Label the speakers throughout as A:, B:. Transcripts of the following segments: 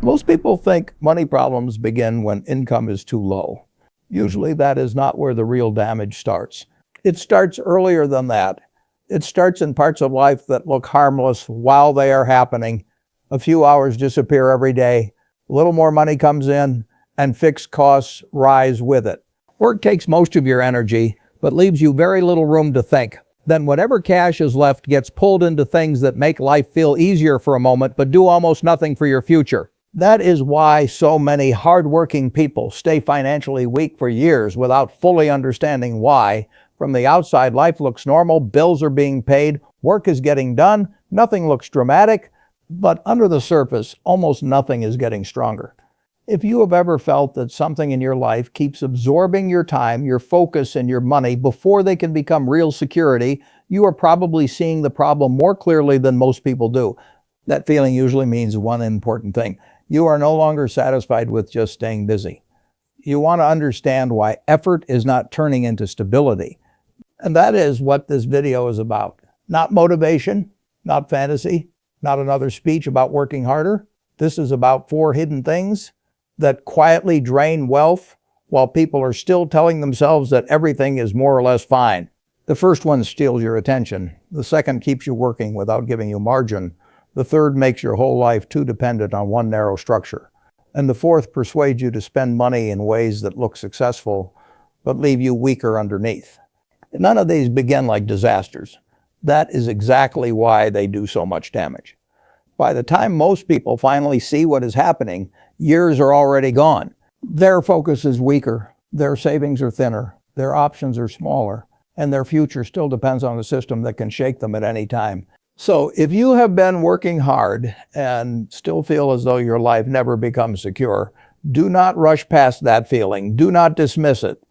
A: Most people think money problems begin when income is too low. Usually that is not where the real damage starts. It starts earlier than that. It starts in parts of life that look harmless while they are happening. A few hours disappear every day, a little more money comes in, and fixed costs rise with it. Work takes most of your energy, but leaves you very little room to think. Then whatever cash is left gets pulled into things that make life feel easier for a moment, but do almost nothing for your future. That is why so many hardworking people stay financially weak for years without fully understanding why. From the outside, life looks normal, bills are being paid, work is getting done, nothing looks dramatic, but under the surface, almost nothing is getting stronger. If you have ever felt that something in your life keeps absorbing your time, your focus, and your money before they can become real security, you are probably seeing the problem more clearly than most people do. That feeling usually means one important thing. You are no longer satisfied with just staying busy. You want to understand why effort is not turning into stability. And that is what this video is about. Not motivation, not fantasy, not another speech about working harder. This is about 4 hidden things that quietly drain wealth while people are still telling themselves that everything is more or less fine. The first one steals your attention. The second keeps you working without giving you margin. The third makes your whole life too dependent on one narrow structure. And the fourth persuades you to spend money in ways that look successful, but leave you weaker underneath. None of these begin like disasters. That is exactly why they do so much damage. By the time most people finally see what is happening, years are already gone. Their focus is weaker, their savings are thinner, their options are smaller, and their future still depends on a system that can shake them at any time. So if you have been working hard and still feel as though your life never becomes secure, do not rush past that feeling. Do not dismiss it.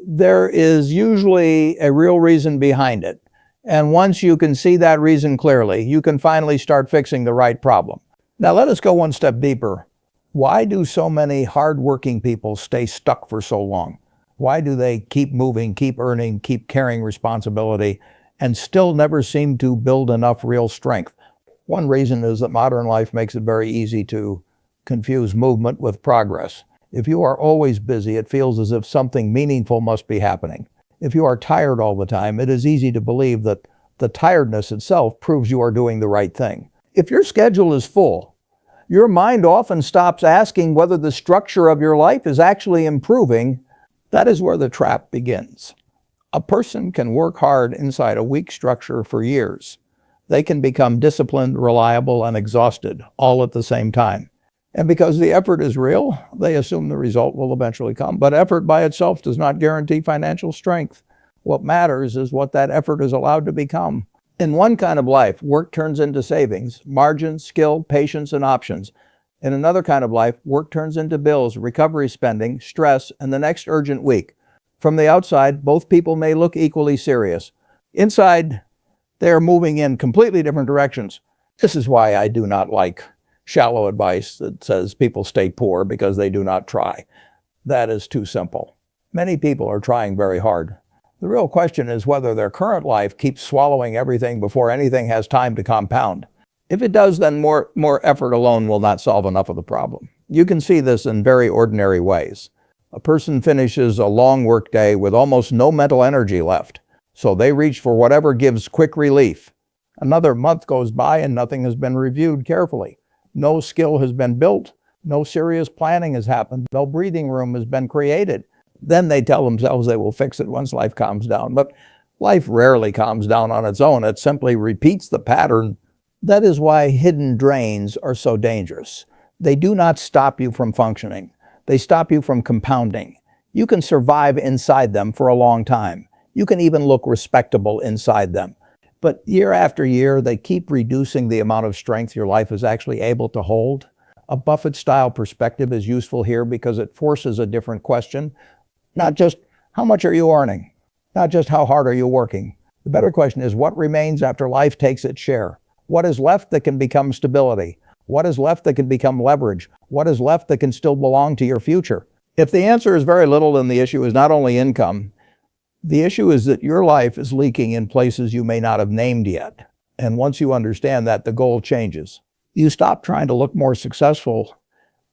A: There is usually a real reason behind it. And once you can see that reason clearly, you can finally start fixing the right problem. Now let us go one step deeper. Why do so many hardworking people stay stuck for so long? Why do they keep moving, keep earning, keep carrying responsibility, and still never seem to build enough real strength? One reason is that modern life makes it very easy to confuse movement with progress. If you are always busy, it feels as if something meaningful must be happening. If you are tired all the time, it is easy to believe that the tiredness itself proves you are doing the right thing. If your schedule is full, your mind often stops asking whether the structure of your life is actually improving. That is where the trap begins. A person can work hard inside a weak structure for years. They can become disciplined, reliable, and exhausted all at the same time. And because the effort is real, they assume the result will eventually come. But effort by itself does not guarantee financial strength. What matters is what that effort is allowed to become. In one kind of life, work turns into savings, margin, skill, patience, and options. In another kind of life, work turns into bills, recovery spending, stress, and the next urgent week. From the outside, both people may look equally serious. Inside, they are moving in completely different directions. This is why I do not like shallow advice that says people stay poor because they do not try. That is too simple. Many people are trying very hard. The real question is whether their current life keeps swallowing everything before anything has time to compound. If it does, then more effort alone will not solve enough of the problem. You can see this in very ordinary ways. A person finishes a long workday with almost no mental energy left, so they reach for whatever gives quick relief. Another month goes by and nothing has been reviewed carefully. No skill has been built, no serious planning has happened, no breathing room has been created. Then they tell themselves they will fix it once life calms down. But life rarely calms down on its own. It simply repeats the pattern. That is why hidden drains are so dangerous. They do not stop you from functioning. They stop you from compounding. You can survive inside them for a long time. You can even look respectable inside them. But year after year, they keep reducing the amount of strength your life is actually able to hold. A Buffett-style perspective is useful here because it forces a different question. Not just, how much are you earning? Not just, how hard are you working? The better question is, what remains after life takes its share? What is left that can become stability? What is left that can become leverage? What is left that can still belong to your future? If the answer is very little, then the issue is not only income. The issue is that your life is leaking in places you may not have named yet. And once you understand that, the goal changes. You stop trying to look more successful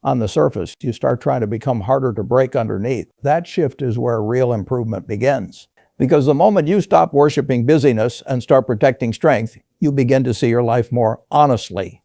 A: on the surface. You start trying to become harder to break underneath. That shift is where real improvement begins. Because the moment you stop worshiping busyness and start protecting strength, you begin to see your life more honestly.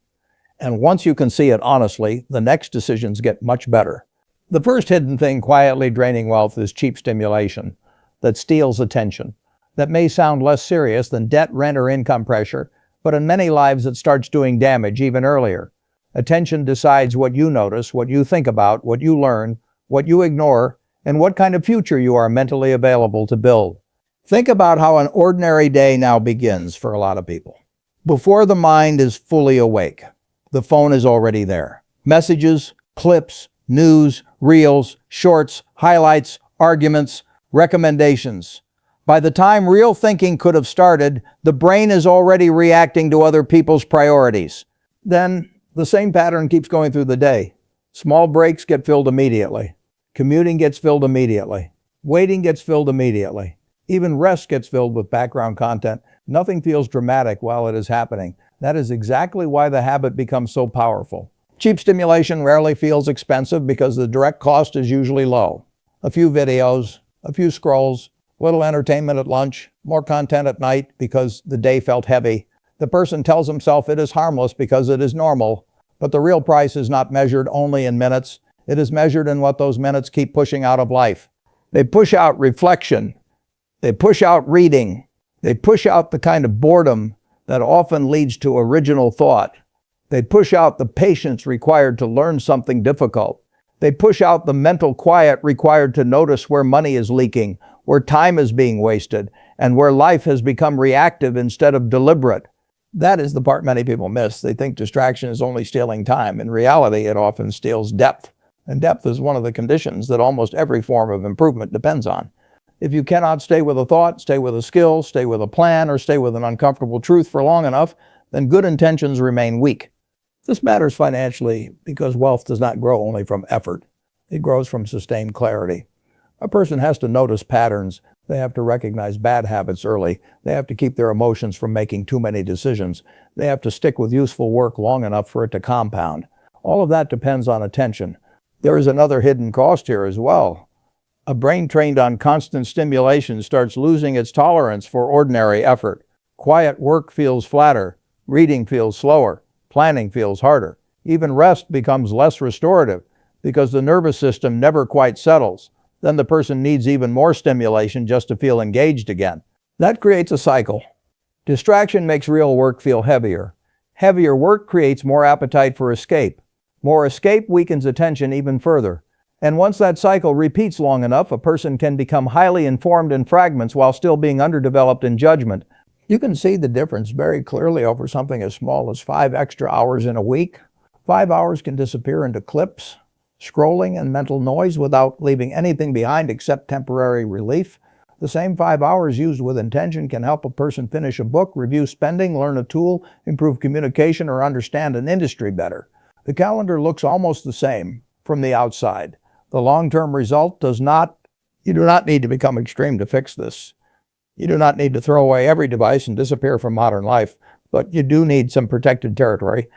A: And once you can see it honestly, the next decisions get much better. The first hidden thing quietly draining wealth is cheap stimulation that steals attention. That may sound less serious than debt, rent, or income pressure, but in many lives it starts doing damage even earlier. Attention decides what you notice, what you think about, what you learn, what you ignore, and what kind of future you are mentally available to build. Think about how an ordinary day now begins for a lot of people. Before the mind is fully awake, the phone is already there. Messages, clips, news, reels, shorts, highlights, arguments, recommendations. By the time real thinking could have started, the brain is already reacting to other people's priorities. Then the same pattern keeps going through the day. Small breaks get filled immediately. Commuting gets filled immediately. Waiting gets filled immediately. Even rest gets filled with background content. Nothing feels dramatic while it is happening. That is exactly why the habit becomes so powerful. Cheap stimulation rarely feels expensive because the direct cost is usually low. A few videos, a few scrolls, little entertainment at lunch, more content at night because the day felt heavy. The person tells himself it is harmless because it is normal, but the real price is not measured only in minutes. It is measured in what those minutes keep pushing out of life. They push out reflection. They push out reading. They push out the kind of boredom that often leads to original thought. They push out the patience required to learn something difficult. They push out the mental quiet required to notice where money is leaking, where time is being wasted, and where life has become reactive instead of deliberate. That is the part many people miss. They think distraction is only stealing time. In reality, it often steals depth. And depth is one of the conditions that almost every form of improvement depends on. If you cannot stay with a thought, stay with a skill, stay with a plan, or stay with an uncomfortable truth for long enough, then good intentions remain weak. This matters financially because wealth does not grow only from effort. It grows from sustained clarity. A person has to notice patterns. They have to recognize bad habits early. They have to keep their emotions from making too many decisions. They have to stick with useful work long enough for it to compound. All of that depends on attention. There is another hidden cost here as well. A brain trained on constant stimulation starts losing its tolerance for ordinary effort. Quiet work feels flatter. Reading feels slower. Planning feels harder. Even rest becomes less restorative because the nervous system never quite settles. Then the person needs even more stimulation just to feel engaged again. That creates a cycle. Distraction makes real work feel heavier. Heavier work creates more appetite for escape. More escape weakens attention even further. And once that cycle repeats long enough, a person can become highly informed in fragments while still being underdeveloped in judgment. You can see the difference very clearly over something as small as 5 extra hours in a week. 5 hours can disappear into clips, scrolling, and mental noise without leaving anything behind except temporary relief. The same 5 hours used with intention can help a person finish a book, review spending, learn a tool, improve communication, or understand an industry better. The calendar looks almost the same from the outside. The long-term result you do not need to become extreme to fix this. You do not need to throw away every device and disappear from modern life, but you do need some protected territory.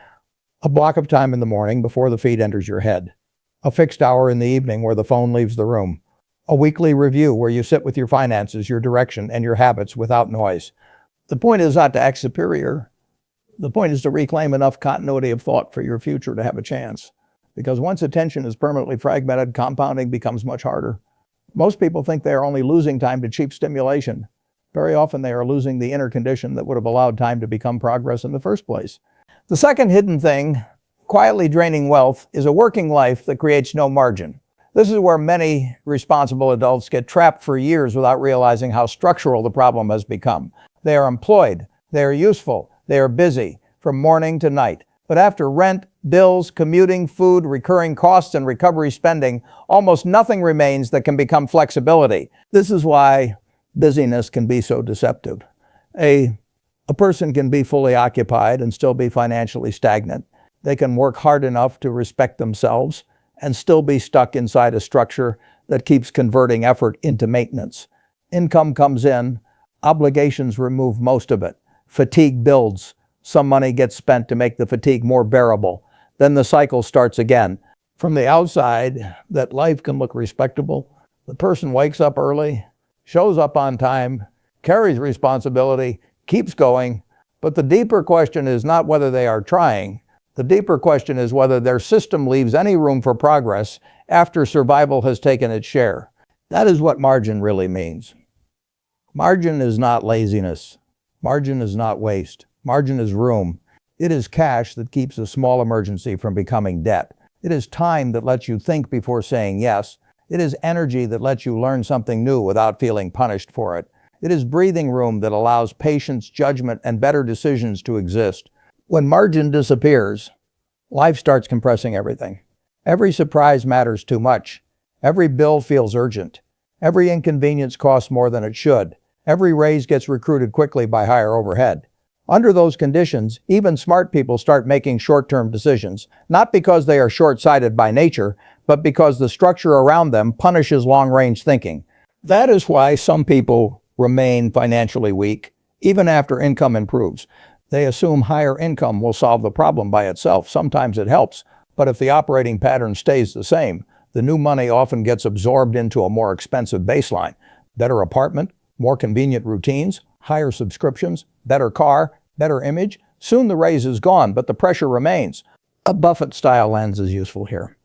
A: A block of time in the morning before the feed enters your head. A fixed hour in the evening where the phone leaves the room. A weekly review where you sit with your finances, your direction, and your habits without noise. The point is not to act superior. The point is to reclaim enough continuity of thought for your future to have a chance. Because once attention is permanently fragmented, compounding becomes much harder. Most people think they are only losing time to cheap stimulation. Very often they are losing the inner condition that would have allowed time to become progress in the first place. The second hidden thing, quietly draining wealth, is a working life that creates no margin. This is where many responsible adults get trapped for years without realizing how structural the problem has become. They are employed, they are useful, they are busy, from morning to night. But after rent, bills, commuting, food, recurring costs, and recovery spending, almost nothing remains that can become flexibility. This is why busyness can be so deceptive. A person can be fully occupied and still be financially stagnant. They can work hard enough to respect themselves and still be stuck inside a structure that keeps converting effort into maintenance. Income comes in, obligations remove most of it. Fatigue builds. Some money gets spent to make the fatigue more bearable. Then the cycle starts again. From the outside, that life can look respectable. The person wakes up early, shows up on time, carries responsibility, keeps going. But the deeper question is not whether they are trying. The deeper question is whether their system leaves any room for progress after survival has taken its share. That is what margin really means. Margin is not laziness. Margin is not waste. Margin is room. It is cash that keeps a small emergency from becoming debt. It is time that lets you think before saying yes. It is energy that lets you learn something new without feeling punished for it. It is breathing room that allows patience, judgment, and better decisions to exist. When margin disappears, life starts compressing everything. Every surprise matters too much. Every bill feels urgent. Every inconvenience costs more than it should. Every raise gets recruited quickly by higher overhead. Under those conditions, even smart people start making short-term decisions, not because they are short-sighted by nature, but because the structure around them punishes long-range thinking. That is why some people remain financially weak, even after income improves. They assume higher income will solve the problem by itself. Sometimes it helps, but if the operating pattern stays the same, the new money often gets absorbed into a more expensive baseline. Better apartment, more convenient routines, higher subscriptions, better car, better image. Soon the raise is gone, but the pressure remains. A Buffett-style lens is useful here.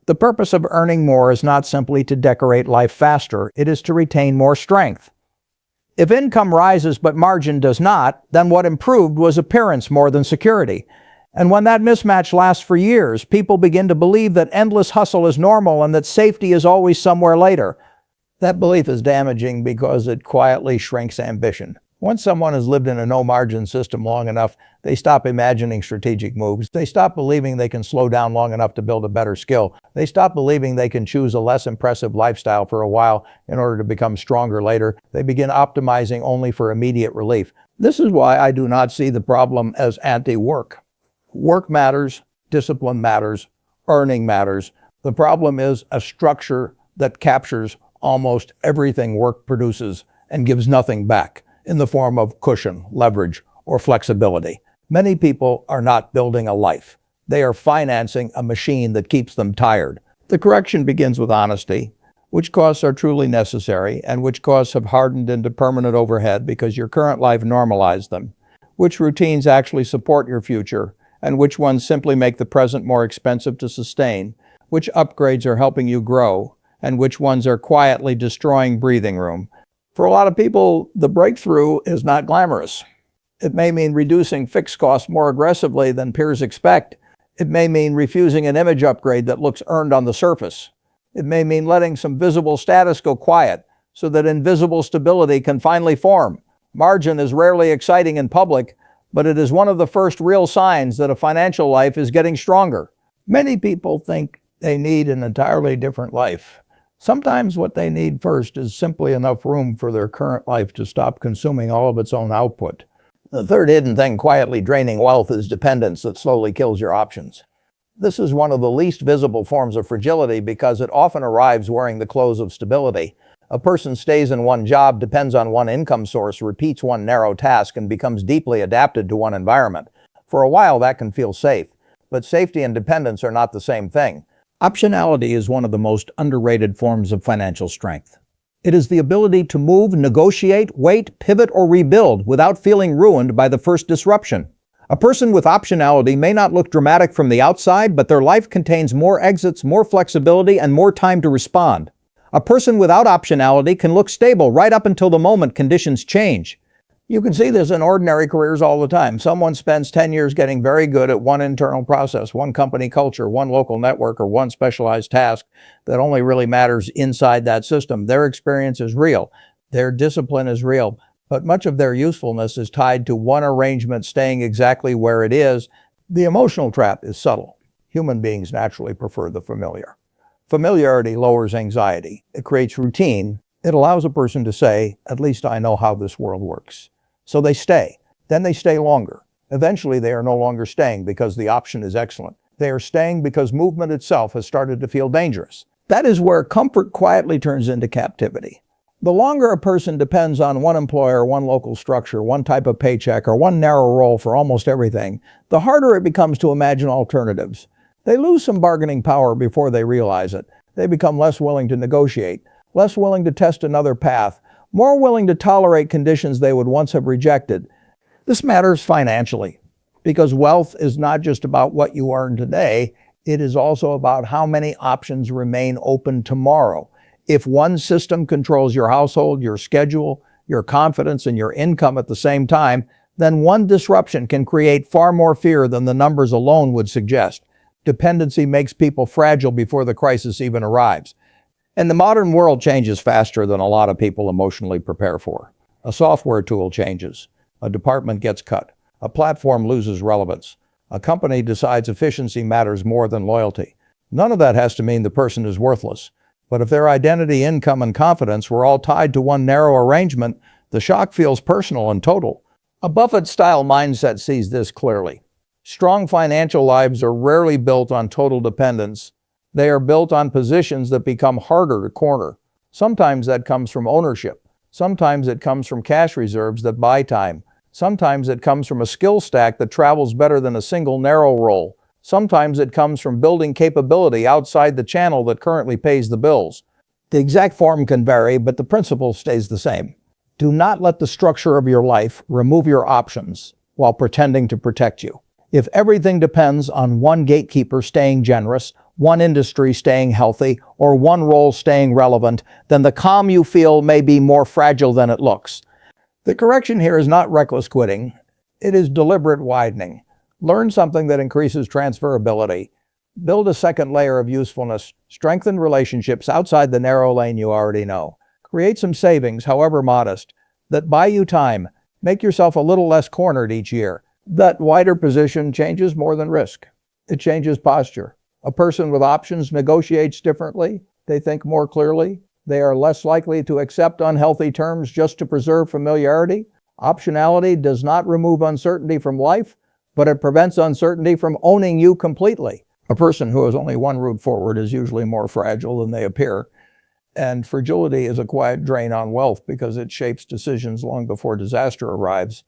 A: The purpose of earning more is not simply to decorate life faster, it is to retain more strength. If income rises but margin does not, then what improved was appearance more than security. And when that mismatch lasts for years, people begin to believe that endless hustle is normal and that safety is always somewhere later. That belief is damaging because it quietly shrinks ambition. Once someone has lived in a no-margin system long enough, they stop imagining strategic moves. They stop believing they can slow down long enough to build a better skill. They stop believing they can choose a less impressive lifestyle for a while in order to become stronger later. They begin optimizing only for immediate relief. This is why I do not see the problem as anti-work. Work matters, discipline matters, earning matters. The problem is a structure that captures almost everything work produces and gives nothing back in the form of cushion, leverage, or flexibility. Many people are not building a life. They are financing a machine that keeps them tired. The correction begins with honesty. Which costs are truly necessary and which costs have hardened into permanent overhead because your current life normalized them? Which routines actually support your future and which ones simply make the present more expensive to sustain? Which upgrades are helping you grow and which ones are quietly destroying breathing room? For a lot of people, the breakthrough is not glamorous. It may mean reducing fixed costs more aggressively than peers expect. It may mean refusing an image upgrade that looks earned on the surface. It may mean letting some visible status go quiet so that invisible stability can finally form. Margin is rarely exciting in public, but it is one of the first real signs that a financial life is getting stronger. Many people think they need an entirely different life. Sometimes what they need first is simply enough room for their current life to stop consuming all of its own output. The third hidden thing quietly draining wealth is dependence that slowly kills your options. This is one of the least visible forms of fragility because it often arrives wearing the clothes of stability. A person stays in one job, depends on one income source, repeats one narrow task, and becomes deeply adapted to one environment. For a while, that can feel safe, but safety and dependence are not the same thing. Optionality is one of the most underrated forms of financial strength. It is the ability to move, negotiate, wait, pivot, or rebuild without feeling ruined by the first disruption. A person with optionality may not look dramatic from the outside, but their life contains more exits, more flexibility, and more time to respond. A person without optionality can look stable right up until the moment conditions change. You can see this in ordinary careers all the time. Someone spends 10 years getting very good at one internal process, one company culture, one local network, or one specialized task that only really matters inside that system. Their experience is real. Their discipline is real. But much of their usefulness is tied to one arrangement staying exactly where it is. The emotional trap is subtle. Human beings naturally prefer the familiar. Familiarity lowers anxiety. It creates routine. It allows a person to say, at least I know how this world works. So they stay. Then they stay longer. Eventually they are no longer staying because the option is excellent. They are staying because movement itself has started to feel dangerous. That is where comfort quietly turns into captivity. The longer a person depends on one employer, one local structure, one type of paycheck, or one narrow role for almost everything, the harder it becomes to imagine alternatives. They lose some bargaining power before they realize it. They become less willing to negotiate, less willing to test another path, more willing to tolerate conditions they would once have rejected. This matters financially, because wealth is not just about what you earn today, it is also about how many options remain open tomorrow. If one system controls your household, your schedule, your confidence, and your income at the same time, then one disruption can create far more fear than the numbers alone would suggest. Dependency makes people fragile before the crisis even arrives. And the modern world changes faster than a lot of people emotionally prepare for. A software tool changes. A department gets cut. A platform loses relevance. A company decides efficiency matters more than loyalty. None of that has to mean the person is worthless. But if their identity, income, and confidence were all tied to one narrow arrangement, the shock feels personal and total. A Buffett-style mindset sees this clearly. Strong financial lives are rarely built on total dependence. They are built on positions that become harder to corner. Sometimes that comes from ownership. Sometimes it comes from cash reserves that buy time. Sometimes it comes from a skill stack that travels better than a single narrow roll. Sometimes it comes from building capability outside the channel that currently pays the bills. The exact form can vary, but the principle stays the same. Do not let the structure of your life remove your options while pretending to protect you. If everything depends on one gatekeeper staying generous, one industry staying healthy, or one role staying relevant, then the calm you feel may be more fragile than it looks. The correction here is not reckless quitting. It is deliberate widening. Learn something that increases transferability. Build a second layer of usefulness. Strengthen relationships outside the narrow lane you already know. Create some savings, however modest, that buy you time. Make yourself a little less cornered each year. That wider position changes more than risk. It changes posture. A person with options negotiates differently. They think more clearly. They are less likely to accept unhealthy terms just to preserve familiarity. Optionality does not remove uncertainty from life, but it prevents uncertainty from owning you completely. A person who has only one route forward is usually more fragile than they appear. And fragility is a quiet drain on wealth because it shapes decisions long before disaster arrives.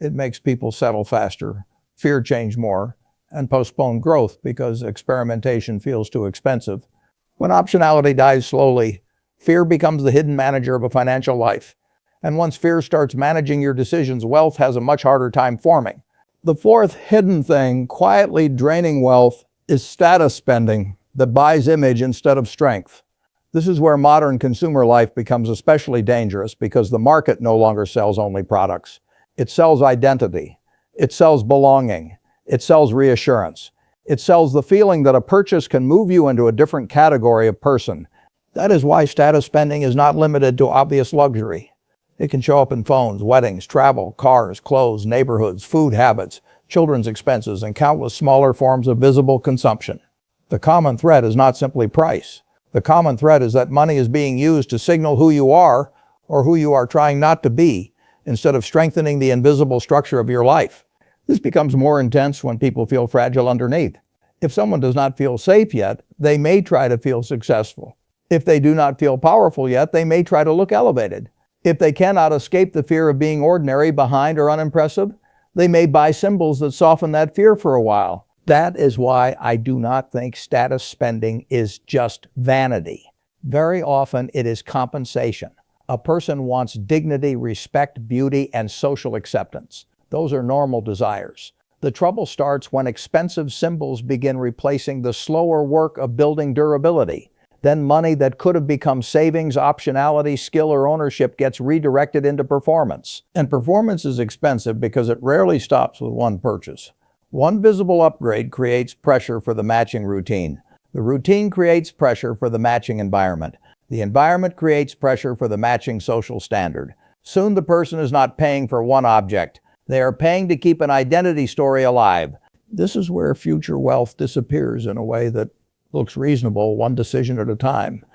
A: It makes people settle faster, fear change more, and postpone growth because experimentation feels too expensive. When optionality dies slowly, fear becomes the hidden manager of a financial life. And once fear starts managing your decisions, wealth has a much harder time forming. The fourth hidden thing quietly draining wealth is status spending that buys image instead of strength. This is where modern consumer life becomes especially dangerous because the market no longer sells only products. It sells identity. It sells belonging. It sells reassurance. It sells the feeling that a purchase can move you into a different category of person. That is why status spending is not limited to obvious luxury. It can show up in phones, weddings, travel, cars, clothes, neighborhoods, food habits, children's expenses, and countless smaller forms of visible consumption. The common thread is not simply price. The common thread is that money is being used to signal who you are or who you are trying not to be, instead of strengthening the invisible structure of your life. This becomes more intense when people feel fragile underneath. If someone does not feel safe yet, they may try to feel successful. If they do not feel powerful yet, they may try to look elevated. If they cannot escape the fear of being ordinary, behind, or unimpressive, they may buy symbols that soften that fear for a while. That is why I do not think status spending is just vanity. Very often it is compensation. A person wants dignity, respect, beauty, and social acceptance. Those are normal desires. The trouble starts when expensive symbols begin replacing the slower work of building durability. Then money that could have become savings, optionality, skill, or ownership gets redirected into performance. And performance is expensive because it rarely stops with one purchase. One visible upgrade creates pressure for the matching routine. The routine creates pressure for the matching environment. The environment creates pressure for the matching social standard. Soon the person is not paying for one object. They are paying to keep an identity story alive. This is where future wealth disappears in a way that looks reasonable, one decision at a time.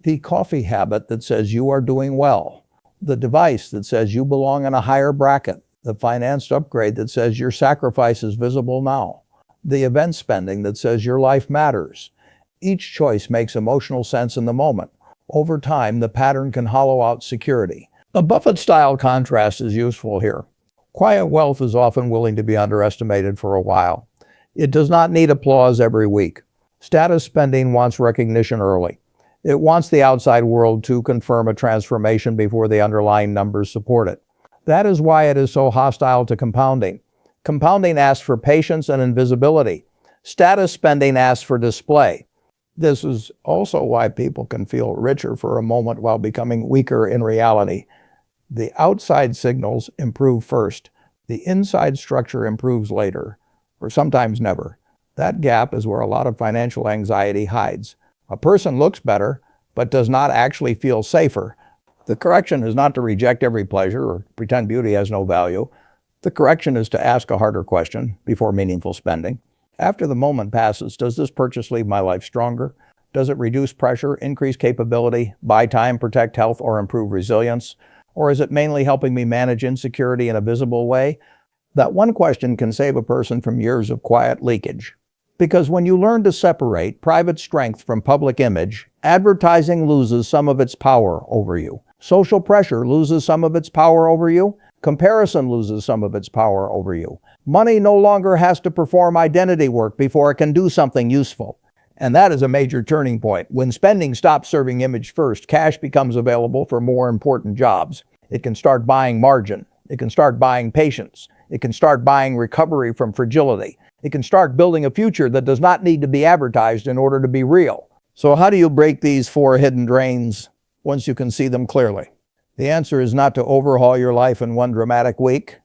A: The coffee habit that says you are doing well. The device that says you belong in a higher bracket. The financed upgrade that says your sacrifice is visible now. The event spending that says your life matters. Each choice makes emotional sense in the moment. Over time, the pattern can hollow out security. A Buffett-style contrast is useful here. Quiet wealth is often willing to be underestimated for a while. It does not need applause every week. Status spending wants recognition early. It wants the outside world to confirm a transformation before the underlying numbers support it. That is why it is so hostile to compounding. Compounding asks for patience and invisibility. Status spending asks for display. This is also why people can feel richer for a moment while becoming weaker in reality. The outside signals improve first. The inside structure improves later, or sometimes never. That gap is where a lot of financial anxiety hides. A person looks better, but does not actually feel safer. The correction is not to reject every pleasure or pretend beauty has no value. The correction is to ask a harder question before meaningful spending. After the moment passes, does this purchase leave my life stronger? Does it reduce pressure, increase capability, buy time, protect health, or improve resilience? Or is it mainly helping me manage insecurity in a visible way? That one question can save a person from years of quiet leakage. Because when you learn to separate private strength from public image, advertising loses some of its power over you. Social pressure loses some of its power over you. Comparison loses some of its power over you. Money no longer has to perform identity work before it can do something useful. And that is a major turning point. When spending stops serving image first, cash becomes available for more important jobs. It can start buying margin. It can start buying patience. It can start buying recovery from fragility. It can start building a future that does not need to be advertised in order to be real. So how do you break these 4 hidden drains once you can see them clearly? The answer is not to overhaul your life in one dramatic week.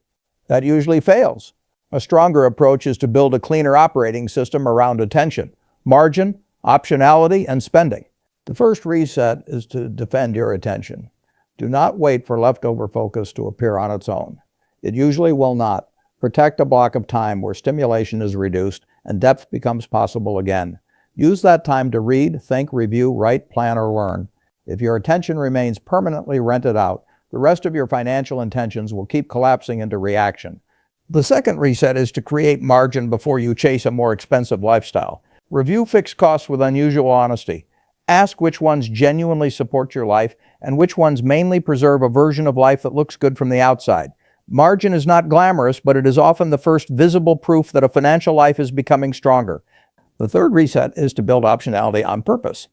A: That usually fails. A stronger approach is to build a cleaner operating system around attention, margin, optionality, and spending. The first reset is to defend your attention. Do not wait for leftover focus to appear on its own. It usually will not. Protect a block of time where stimulation is reduced and depth becomes possible again. Use that time to read, think, review, write, plan, or learn. If your attention remains permanently rented out, the rest of your financial intentions will keep collapsing into reaction. The second reset is to create margin before you chase a more expensive lifestyle. Review fixed costs with unusual honesty. Ask which ones genuinely support your life and which ones mainly preserve a version of life that looks good from the outside. Margin is not glamorous, but it is often the first visible proof that a financial life is becoming stronger. The third reset is to build optionality on purpose.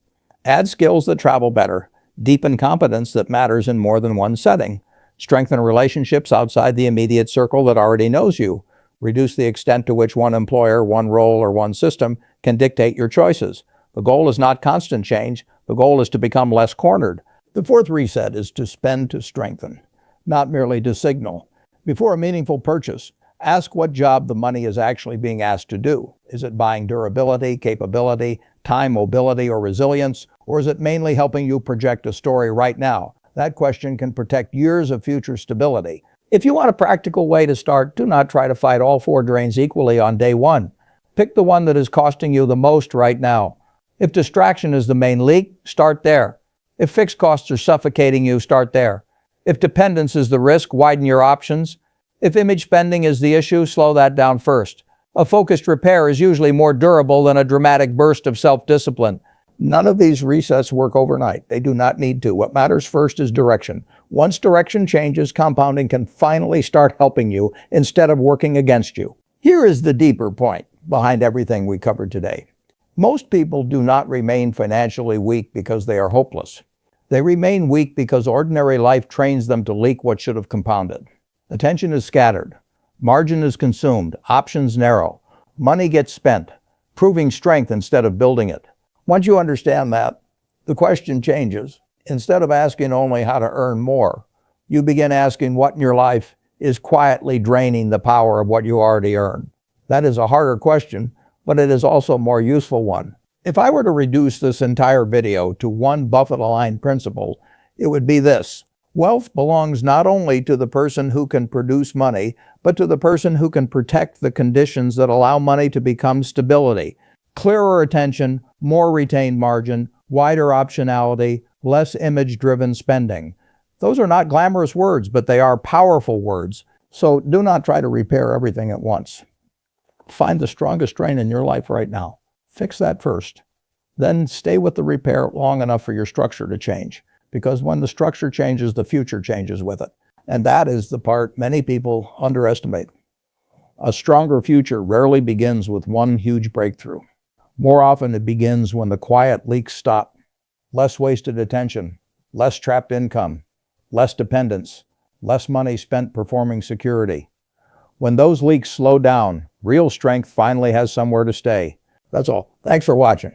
A: Add skills that travel better. Deepen competence that matters in more than one setting. Strengthen relationships outside the immediate circle that already knows you. Reduce the extent to which one employer, one role, or one system can dictate your choices. The goal is not constant change. The goal is to become less cornered. The fourth reset is to spend to strengthen, not merely to signal. Before a meaningful purchase, ask what job the money is actually being asked to do. Is it buying durability, capability, time, mobility, or resilience? Or is it mainly helping you project a story right now? That question can protect years of future stability. If you want a practical way to start, do not try to fight all 4 drains equally on day 1. Pick the one that is costing you the most right now. If distraction is the main leak, start there. If fixed costs are suffocating you, start there. If dependence is the risk, widen your options. If image spending is the issue, slow that down first. A focused repair is usually more durable than a dramatic burst of self-discipline. None of these resets work overnight. They do not need to. What matters first is direction. Once direction changes, compounding can finally start helping you instead of working against you. Here is the deeper point behind everything we covered today. Most people do not remain financially weak because they are hopeless. They remain weak because ordinary life trains them to leak what should have compounded. Attention is scattered. Margin is consumed. Options narrow. Money gets spent, proving strength instead of building it. Once you understand that, the question changes. Instead of asking only how to earn more, you begin asking what in your life is quietly draining the power of what you already earn. That is a harder question, but it is also a more useful one. If I were to reduce this entire video to one Buffett-aligned principle, it would be this. Wealth belongs not only to the person who can produce money, but to the person who can protect the conditions that allow money to become stability. Clearer attention, more retained margin, wider optionality, less image-driven spending. Those are not glamorous words, but they are powerful words. So do not try to repair everything at once. Find the strongest drain in your life right now. Fix that first. Then stay with the repair long enough for your structure to change. Because when the structure changes, the future changes with it. And that is the part many people underestimate. A stronger future rarely begins with one huge breakthrough. More often it begins when the quiet leaks stop. Less wasted attention, less trapped income, less dependence, less money spent performing security. When those leaks slow down, real strength finally has somewhere to stay. That's all. Thanks for watching.